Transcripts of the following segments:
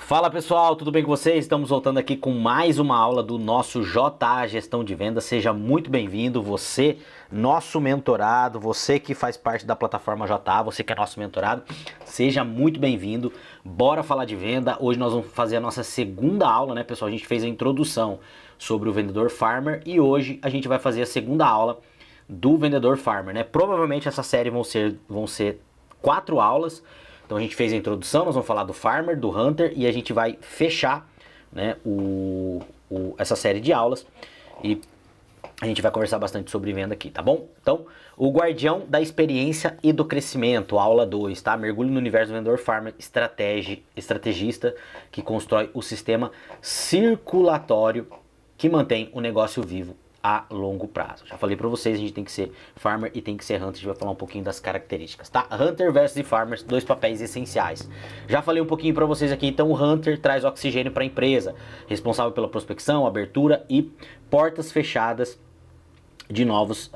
Fala pessoal, tudo bem com vocês? Estamos voltando aqui com mais uma aula do nosso JA Gestão de Vendas. Seja muito bem-vindo, você, nosso mentorado, você que faz parte da plataforma JA, você que é nosso mentorado, seja muito bem-vindo. Bora falar de venda. Hoje nós vamos fazer a nossa segunda aula, né, pessoal? A gente fez a introdução sobre o vendedor farmer e hoje a gente vai fazer a segunda aula do vendedor farmer, né? Provavelmente essa série vão ser 4 aulas. Então a gente fez a introdução, nós vamos falar do Farmer, do Hunter e a gente vai fechar, né, essa série de aulas e a gente vai conversar bastante sobre venda aqui, tá bom? Então, o guardião da experiência e do crescimento, aula 2, tá? Mergulho no universo do vendedor Farmer, estrategista que constrói o sistema circulatório que mantém o negócio vivo a longo prazo. Já falei pra vocês, a gente tem que ser farmer e tem que ser hunter. A gente vai falar um pouquinho das características, tá? Hunter versus farmers, dois papéis essenciais. Já falei um pouquinho pra vocês aqui, então o hunter traz oxigênio pra empresa, responsável pela prospecção, abertura e portas fechadas de novos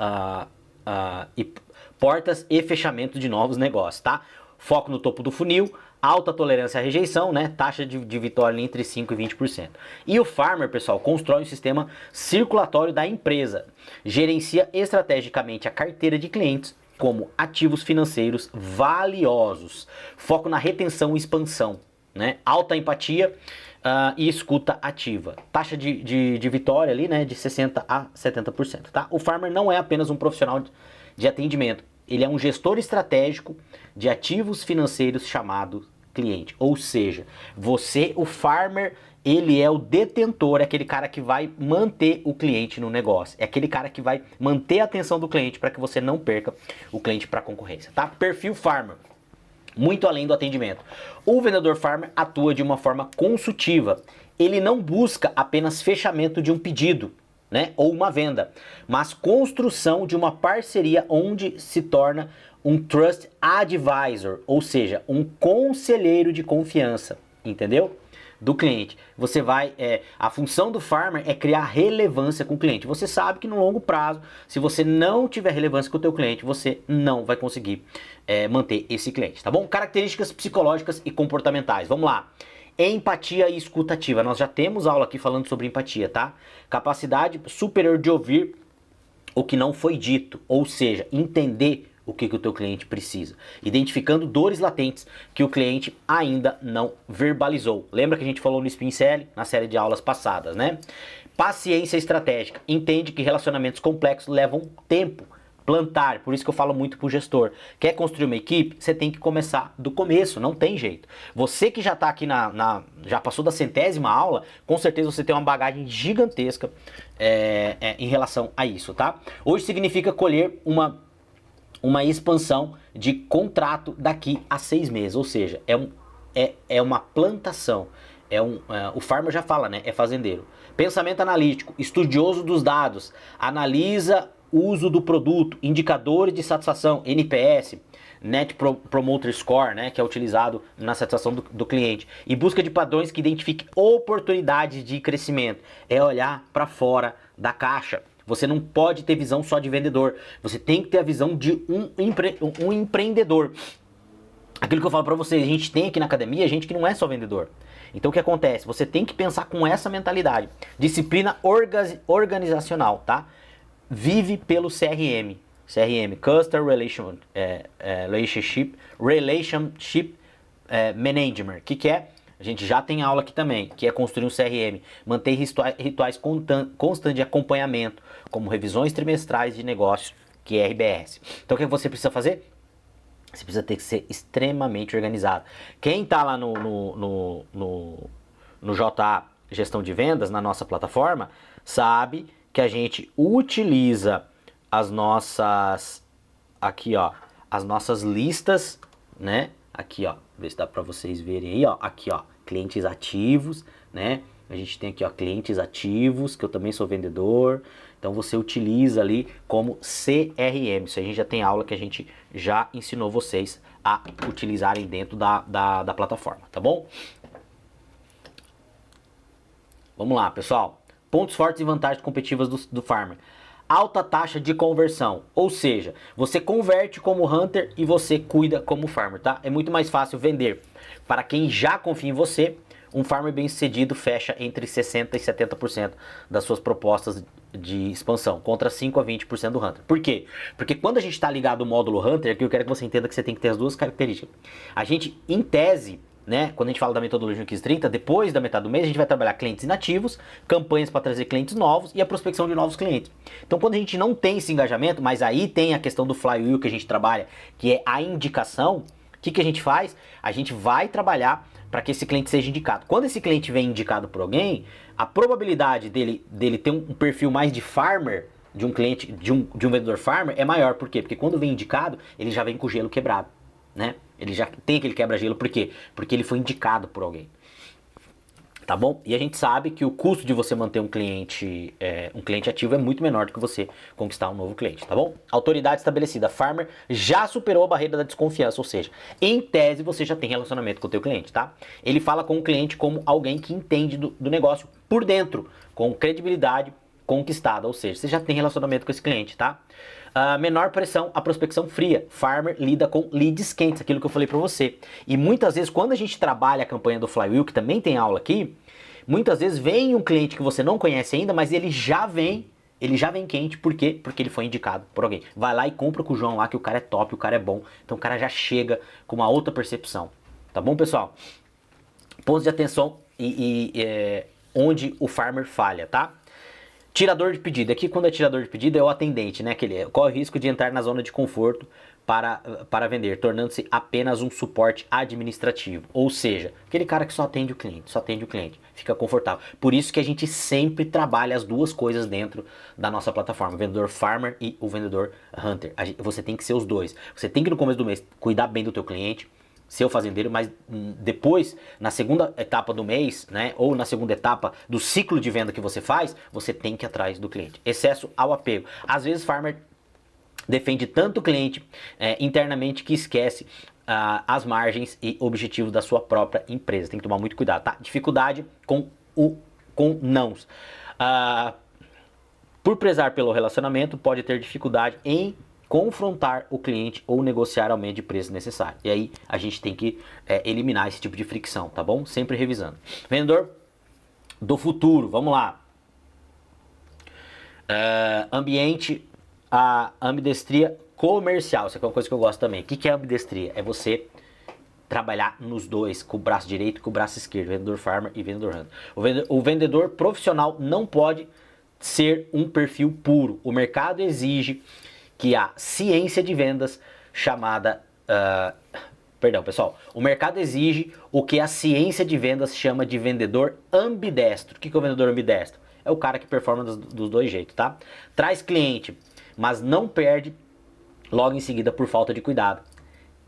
portas e fechamento de novos negócios, tá? Foco no topo do funil, alta tolerância à rejeição, né? Taxa de vitória entre 5% e 20%. E o farmer, pessoal, constrói um sistema circulatório da empresa, gerencia estrategicamente a carteira de clientes como ativos financeiros valiosos, foco na retenção e expansão, né? Alta empatia e escuta ativa. Taxa de vitória ali, né, de 60% a 70%, tá? O farmer não é apenas um profissional de atendimento, ele é um gestor estratégico de ativos financeiros chamado cliente. Ou seja, você, o farmer, ele é o detentor, é aquele cara que vai manter o cliente no negócio. É aquele cara que vai manter a atenção do cliente para que você não perca o cliente para a concorrência, tá? Perfil farmer. Muito além do atendimento. O vendedor farmer atua de uma forma consultiva. Ele não busca apenas fechamento de um pedido, né, ou uma venda, mas construção de uma parceria onde se torna um trust advisor, ou seja, um conselheiro de confiança, entendeu? Do cliente. Você vai, a função do farmer é criar relevância com o cliente. Você sabe que no longo prazo, se você não tiver relevância com o teu cliente, você não vai conseguir manter esse cliente, tá bom? Características psicológicas e comportamentais. Vamos lá. Empatia e escuta ativa. Nós já temos aula aqui falando sobre empatia, tá? Capacidade superior de ouvir o que não foi dito, ou seja, entender o que o teu cliente precisa, identificando dores latentes que o cliente ainda não verbalizou. Lembra que a gente falou no Spin Selling, na série de aulas passadas, né? Paciência estratégica. Entende que relacionamentos complexos levam tempo. Plantar, por isso que eu falo muito pro gestor. Quer construir uma equipe? Você tem que começar do começo, não tem jeito. Você que já tá aqui já passou da 100ª aula, com certeza você tem uma bagagem gigantesca em relação a isso, tá? Hoje significa colher uma expansão de contrato daqui a 6 meses, ou seja, é uma plantação. O farmer já fala, né? É fazendeiro. Pensamento analítico, estudioso dos dados, analisa uso do produto, indicadores de satisfação, NPS, Net Promoter Score, né, que é utilizado na satisfação do cliente, e busca de padrões que identifiquem oportunidades de crescimento. É olhar para fora da caixa. Você não pode ter visão só de vendedor, você tem que ter a visão de um empreendedor. Aquilo que eu falo para vocês, a gente tem aqui na academia gente que não é só vendedor. Então o que acontece? Você tem que pensar com essa mentalidade. Disciplina organizacional, tá? Vive pelo CRM. CRM, Customer Relationship Management. O que é? A gente já tem aula aqui também, que é construir um CRM. Manter rituais constantes de acompanhamento, como revisões trimestrais de negócios, que é RBS. Então o que você precisa fazer? Você precisa ter que ser extremamente organizado. Quem está lá no JA Gestão de Vendas, na nossa plataforma, sabe que a gente utiliza as nossas as nossas listas, né? Aqui, ó, ver se dá para vocês verem aí, ó, aqui, ó, clientes ativos, né? A gente tem aqui, ó, clientes ativos, que eu também sou vendedor. Então você utiliza ali como CRM. Isso a gente já tem aula que a gente já ensinou vocês a utilizarem dentro da plataforma, tá bom? Vamos lá, pessoal. Pontos fortes e vantagens competitivas do farmer. Alta taxa de conversão, ou seja, você converte como hunter e você cuida como farmer, tá? É muito mais fácil vender para quem já confia em você um farmer bem sucedido fecha entre 60% e 70% das suas propostas de expansão, contra 5 a 20% do Hunter. Por quê? Porque quando a gente está ligado ao módulo Hunter, que eu quero que você entenda que você tem que ter as duas características. A gente, em tese, né, quando a gente fala da metodologia 1530, depois da metade do mês a gente vai trabalhar clientes inativos, campanhas para trazer clientes novos e a prospecção de novos clientes. Então quando a gente não tem esse engajamento, mas aí tem a questão do flywheel que a gente trabalha, que é a indicação, o que a gente faz? A gente vai trabalhar para que esse cliente seja indicado. Quando esse cliente vem indicado por alguém, a probabilidade dele ter um perfil mais de farmer, de um cliente, de um vendedor farmer, é maior. Por quê? Porque quando vem indicado, ele já vem com o gelo quebrado, né? Ele já tem aquele quebra-gelo. Por quê? Porque ele foi indicado por alguém. Tá bom? E a gente sabe que o custo de você manter um cliente ativo é muito menor do que você conquistar um novo cliente, tá bom? Autoridade estabelecida. Farmer já superou a barreira da desconfiança, ou seja, em tese você já tem relacionamento com o teu cliente, tá? Ele fala com o cliente como alguém que entende do negócio por dentro, com credibilidade conquistada, ou seja, você já tem relacionamento com esse cliente, tá? Menor pressão, a prospecção fria. Farmer lida com leads quentes, aquilo que eu falei para você. E muitas vezes, quando a gente trabalha a campanha do Flywheel, que também tem aula aqui, muitas vezes vem um cliente que você não conhece ainda, mas ele já vem quente. Por quê? Porque ele foi indicado por alguém. Vai lá e compra com o João lá, que o cara é top, o cara é bom. Então o cara já chega com uma outra percepção. Tá bom, pessoal? Pontos de atenção onde o farmer falha, tá? Tirador de pedido. Aqui, quando é tirador de pedido, é o atendente, né? Que corre o risco de entrar na zona de conforto para vender, tornando-se apenas um suporte administrativo. Ou seja, aquele cara que só atende o cliente, fica confortável. Por isso que a gente sempre trabalha as duas coisas dentro da nossa plataforma, o vendedor farmer e o vendedor hunter. Você tem que ser os dois. Você tem que, no começo do mês, cuidar bem do teu cliente, ser o fazendeiro, mas depois, na segunda etapa do mês, né, ou na segunda etapa do ciclo de venda que você faz, você tem que ir atrás do cliente. Excesso ao apego. Às vezes, farmer defende tanto o cliente internamente que esquece as margens e objetivos da sua própria empresa. Tem que tomar muito cuidado, tá? Dificuldade com nãos. Por prezar pelo relacionamento, pode ter dificuldade em confrontar o cliente ou negociar aumento de preço necessário. E aí a gente tem que eliminar esse tipo de fricção, tá bom? Sempre revisando. Vendedor do futuro, vamos lá. Ambiente, a ambidestria comercial. Isso aqui é uma coisa que eu gosto também. O que é ambidestria? É você trabalhar nos dois, com o braço direito e com o braço esquerdo, vendedor farmer e vendedor hunter. O vendedor profissional não pode ser um perfil puro. O mercado exige que a ciência de vendas chamada... perdão, pessoal. O mercado exige o que a ciência de vendas chama de vendedor ambidestro. O que é o vendedor ambidestro? É o cara que performa dos dois jeitos, tá? Traz cliente, mas não perde logo em seguida por falta de cuidado.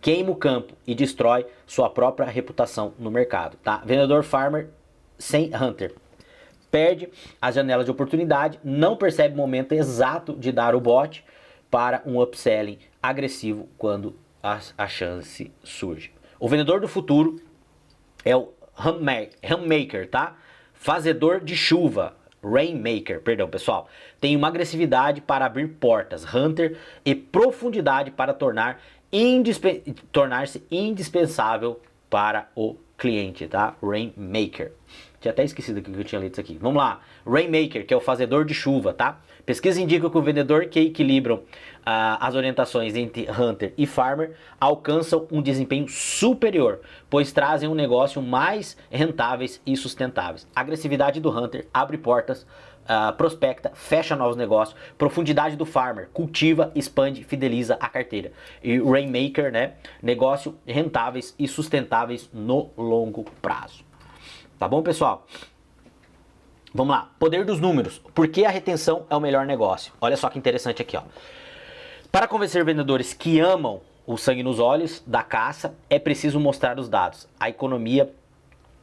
Queima o campo e destrói sua própria reputação no mercado, tá? Vendedor farmer sem hunter. Perde as janelas de oportunidade, não percebe o momento exato de dar o bote para um upselling agressivo quando a chance surge. O vendedor do futuro é o Rainmaker, tá? Fazedor de chuva. Rainmaker, perdão, pessoal. Tem uma agressividade para abrir portas, hunter, e profundidade para tornar-se indispensável para o cliente, tá? Rainmaker. Tinha até esquecido que eu tinha lido isso aqui. Vamos lá. Rainmaker, que é o fazedor de chuva, tá? Pesquisa indica que o vendedor que equilibram as orientações entre hunter e farmer alcançam um desempenho superior, pois trazem um negócio mais rentáveis e sustentáveis. A agressividade do hunter abre portas, prospecta, fecha novos negócios. Profundidade do farmer cultiva, expande, fideliza a carteira. E o Rainmaker, né? Negócio rentáveis e sustentáveis no longo prazo. Tá bom, pessoal? Vamos lá. Poder dos números. Por que a retenção é o melhor negócio? Olha só que interessante aqui, ó. Para convencer vendedores que amam o sangue nos olhos da caça, é preciso mostrar os dados. A economia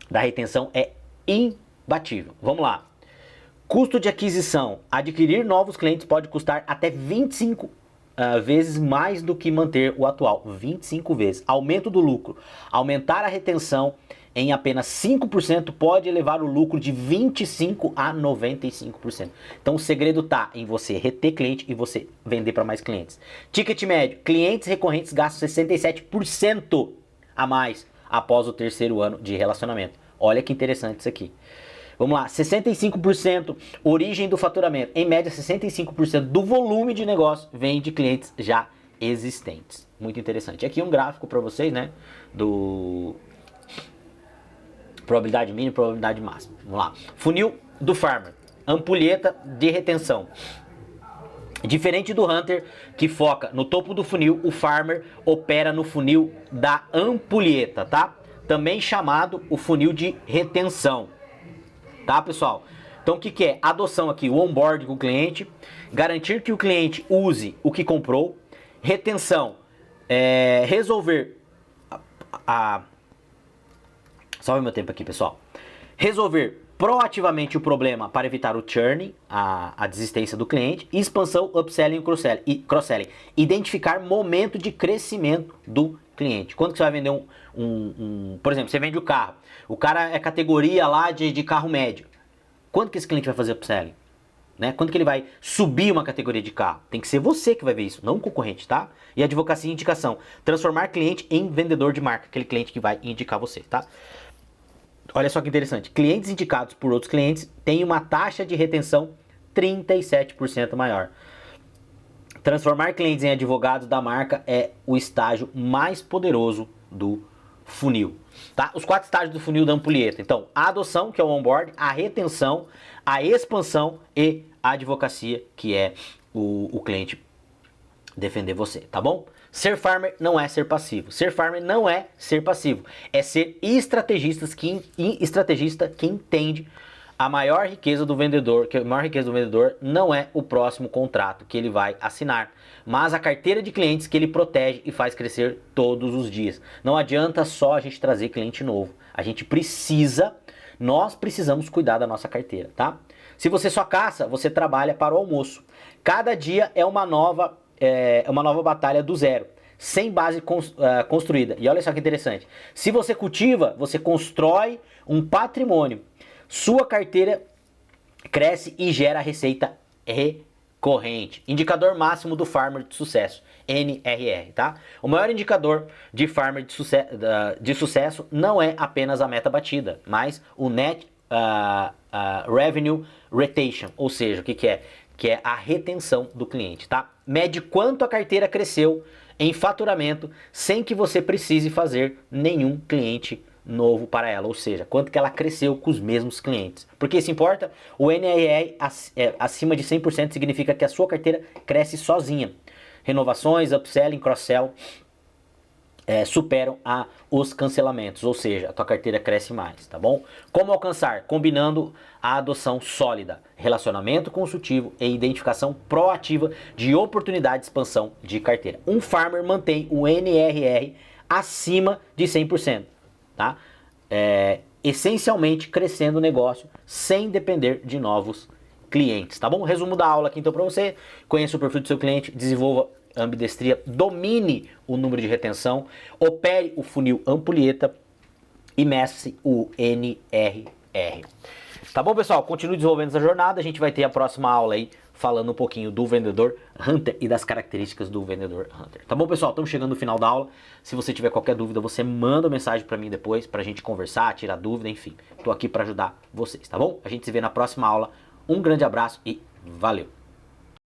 da retenção é imbatível. Vamos lá. Custo de aquisição. Adquirir novos clientes pode custar até 25 vezes mais do que manter o atual. 25 vezes. Aumento do lucro. Aumentar a retenção em apenas 5% pode elevar o lucro de 25% a 95%. Então o segredo está em você reter cliente e você vender para mais clientes. Ticket médio. Clientes recorrentes gastam 67% a mais após o terceiro ano de relacionamento. Olha que interessante isso aqui. Vamos lá, 65% origem do faturamento. Em média, 65% do volume de negócio vem de clientes já existentes. Muito interessante. Aqui um gráfico para vocês, né? Do probabilidade mínima e probabilidade máxima. Vamos lá. Funil do Farmer. Ampulheta de retenção. Diferente do Hunter, que foca no topo do funil, o Farmer opera no funil da ampulheta, tá? Também chamado o funil de retenção. Tá, pessoal? Então o que que é? Adoção aqui, o onboard com o cliente, garantir que o cliente use o que comprou, retenção, resolver salve meu tempo aqui, pessoal. Resolver proativamente o problema para evitar o churn, a desistência do cliente, expansão, upselling e cross-selling. Identificar momento de crescimento do cliente. Quando que você vai vender por exemplo, você vende o carro, o cara é categoria lá de carro médio. Quando que esse cliente vai fazer upselling? Né? Quando que ele vai subir uma categoria de carro? Tem que ser você que vai ver isso, não o concorrente, tá? E advocacia e indicação. Transformar cliente em vendedor de marca, aquele cliente que vai indicar você, tá? Olha só que interessante, clientes indicados por outros clientes têm uma taxa de retenção 37% maior. Transformar clientes em advogados da marca é o estágio mais poderoso do funil. Tá? Os 4 estágios do funil da ampulheta. Então, a adoção, que é o onboard, a retenção, a expansão e a advocacia, que é o cliente defender você, tá bom? Ser farmer não é ser passivo. Ser farmer não é ser passivo. É ser estrategista que entende a maior riqueza do vendedor, que a maior riqueza do vendedor não é o próximo contrato que ele vai assinar, mas a carteira de clientes que ele protege e faz crescer todos os dias. Não adianta só a gente trazer cliente novo. Nós precisamos cuidar da nossa carteira, tá? Se você só caça, você trabalha para o almoço. Cada dia é uma nova batalha do zero, sem base construída. E olha só que interessante. Se você cultiva, você constrói um patrimônio. Sua carteira cresce e gera receita recorrente. Indicador máximo do Farmer de sucesso, NRR, tá? O maior indicador de Farmer de sucesso não é apenas a meta batida, mas o Net Revenue Retention, ou seja, o que é? Que é a retenção do cliente, tá? Mede quanto a carteira cresceu em faturamento sem que você precise fazer nenhum cliente novo para ela, ou seja, quanto que ela cresceu com os mesmos clientes. Porque isso importa, o NRR acima de 100% significa que a sua carteira cresce sozinha. Renovações, upselling, cross-sell superam os cancelamentos, ou seja, a tua carteira cresce mais, tá bom? Como alcançar? Combinando a adoção sólida, relacionamento consultivo e identificação proativa de oportunidade de expansão de carteira. Um farmer mantém o NRR acima de 100%, tá? Essencialmente crescendo o negócio sem depender de novos clientes, tá bom? Resumo da aula aqui então para você. Conheça o perfil do seu cliente, desenvolva ambidestria, domine o número de retenção, opere o funil ampulheta e mestre o NRR. Tá bom, pessoal? Continue desenvolvendo essa jornada. A gente vai ter a próxima aula aí falando um pouquinho do vendedor Hunter e das características do vendedor Hunter. Tá bom, pessoal? Estamos chegando no final da aula. Se você tiver qualquer dúvida, você manda uma mensagem para mim depois, pra gente conversar, tirar dúvida, enfim. Tô aqui para ajudar vocês, tá bom? A gente se vê na próxima aula. Um grande abraço e valeu!